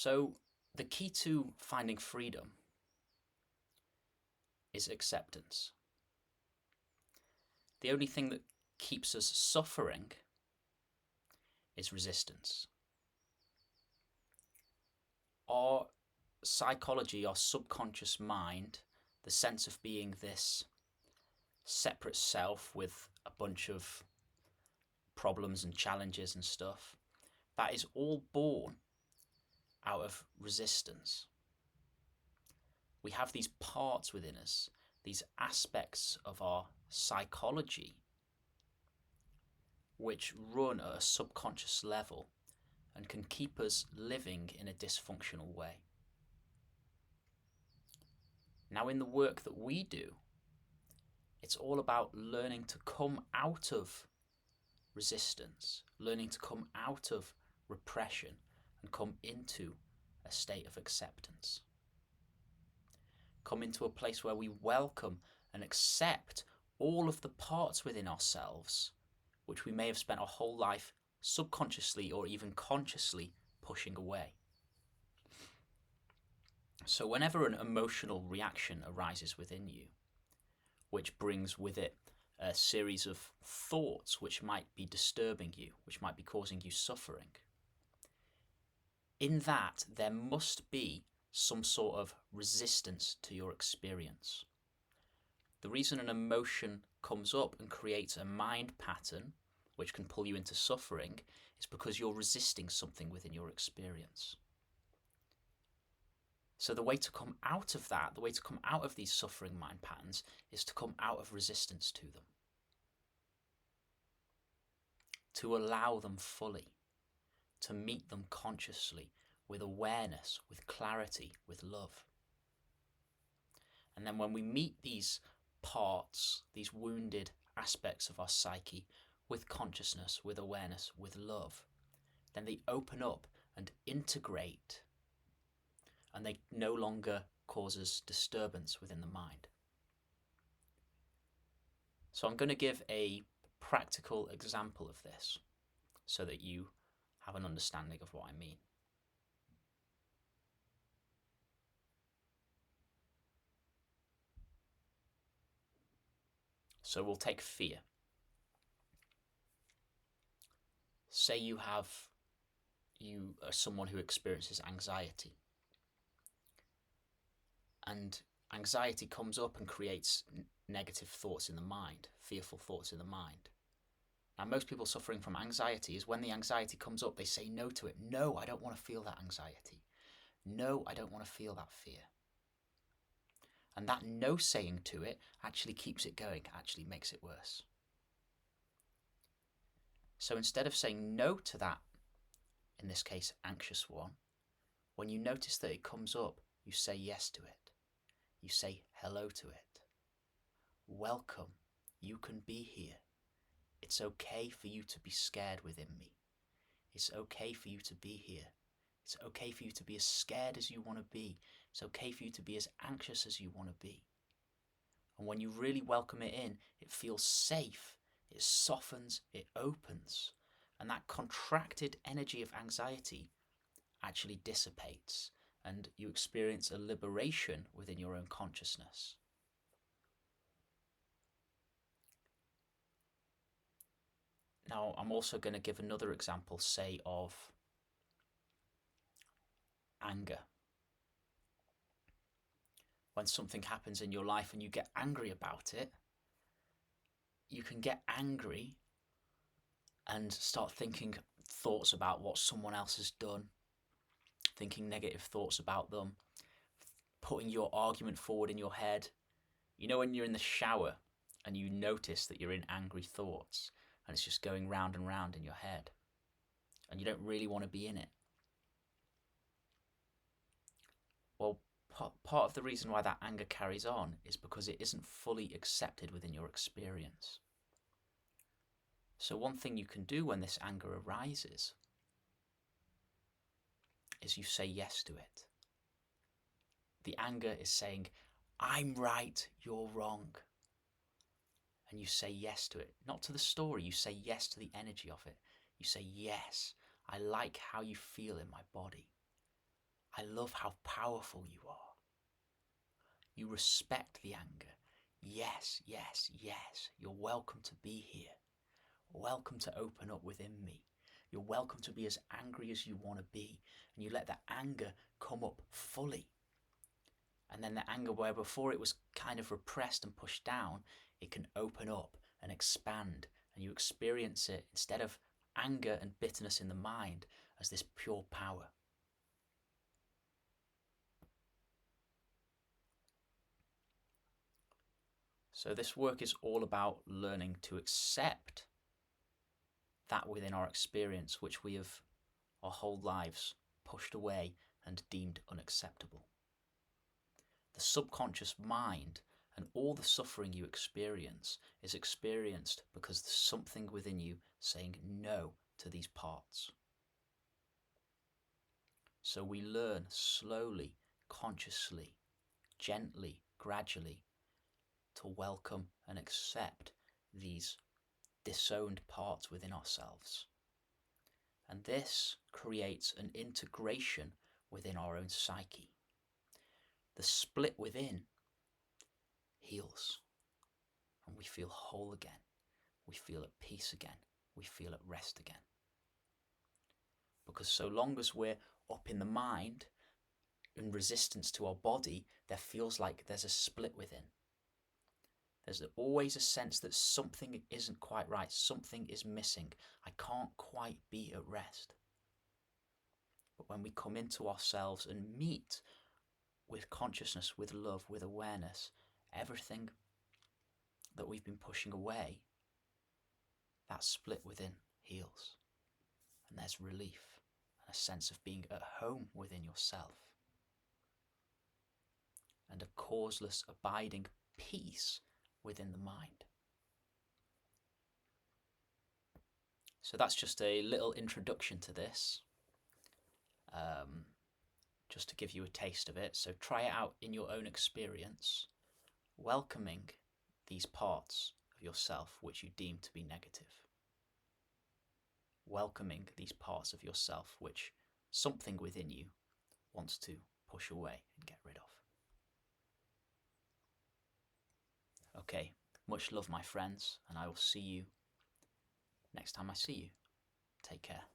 So the key to finding freedom is acceptance. The only thing that keeps us suffering is resistance. Our psychology, our subconscious mind, the sense of being this separate self with a bunch of problems and challenges and stuff, that is all born out of resistance. We have these parts within us, these aspects of our psychology, which run at a subconscious level and can keep us living in a dysfunctional way. Now, in the work that we do, it's all about learning to come out of resistance, learning to come out of repression and come into a state of acceptance. Come into a place where we welcome and accept all of the parts within ourselves which we may have spent our whole life subconsciously or even consciously pushing away. So whenever an emotional reaction arises within you, which brings with it a series of thoughts which might be disturbing you, which might be causing you suffering, in that there must be some sort of resistance to your experience. The reason an emotion comes up and creates a mind pattern which can pull you into suffering is because you're resisting something within your experience. So the way to come out of that, the way to come out of these suffering mind patterns, is to come out of resistance to them. To allow them fully, to meet them consciously, with awareness, with clarity, with love. And then when we meet these parts, these wounded aspects of our psyche, with consciousness, with awareness, with love, then they open up and integrate, and they no longer cause us disturbance within the mind. So I'm going to give a practical example of this so that you have an understanding of what I mean. So we'll take fear. Say you are someone who experiences anxiety, and anxiety comes up and creates negative thoughts in the mind, fearful thoughts in the mind. Now, most people suffering from anxiety is when the anxiety comes up, they say no to it. No, I don't want to feel that anxiety. No, I don't want to feel that fear. And that no saying to it actually keeps it going, actually makes it worse. So instead of saying no to that, in this case, anxious one, when you notice that it comes up, you say yes to it. You say hello to it. Welcome, you can be here. It's okay for you to be scared within me. It's okay for you to be here. It's okay for you to be as scared as you want to be. It's okay for you to be as anxious as you want to be. And when you really welcome it in, it feels safe, it softens, it opens. And that contracted energy of anxiety actually dissipates, and you experience a liberation within your own consciousness. Now, I'm also going to give another example, say, of anger. When something happens in your life and you get angry about it, you can get angry and start thinking thoughts about what someone else has done, thinking negative thoughts about them, putting your argument forward in your head. You know when you're in the shower and you notice that you're in angry thoughts and it's just going round and round in your head and you don't really want to be in it? Well, part of the reason why that anger carries on is because it isn't fully accepted within your experience. So one thing you can do when this anger arises is you say yes to it. The anger is saying, I'm right, you're wrong. And you say yes to it. Not to the story, you say yes to the energy of it. You say, yes, I like how you feel in my body. I love how powerful you are. You respect the anger. Yes, yes, yes. You're welcome to be here. Welcome to open up within me. You're welcome to be as angry as you want to be. And you let that anger come up fully. And then the anger where before it was kind of repressed and pushed down, it can open up and expand. And you experience it, instead of anger and bitterness in the mind, as this pure power. So this work is all about learning to accept that within our experience which we have our whole lives pushed away and deemed unacceptable. The subconscious mind and all the suffering you experience is experienced because there's something within you saying no to these parts. So we learn slowly, consciously, gently, gradually to welcome and accept these disowned parts within ourselves. And this creates an integration within our own psyche. The split within heals, and we feel whole again. We feel at peace again. We feel at rest again. Because so long as we're up in the mind, in resistance to our body, there feels like there's a split within. There's always a sense that something isn't quite right, something is missing. I can't quite be at rest. But when we come into ourselves and meet with consciousness, with love, with awareness, everything that we've been pushing away, that split within heals. And there's relief and a sense of being at home within yourself. And a causeless, abiding peace within the mind. So that's just a little introduction to this, just to give you a taste of it. So try it out in your own experience, welcoming these parts of yourself which you deem to be negative. Welcoming these parts of yourself which something within you wants to push away and get rid of. Okay, much love, my friends, and I will see you next time I see you. Take care.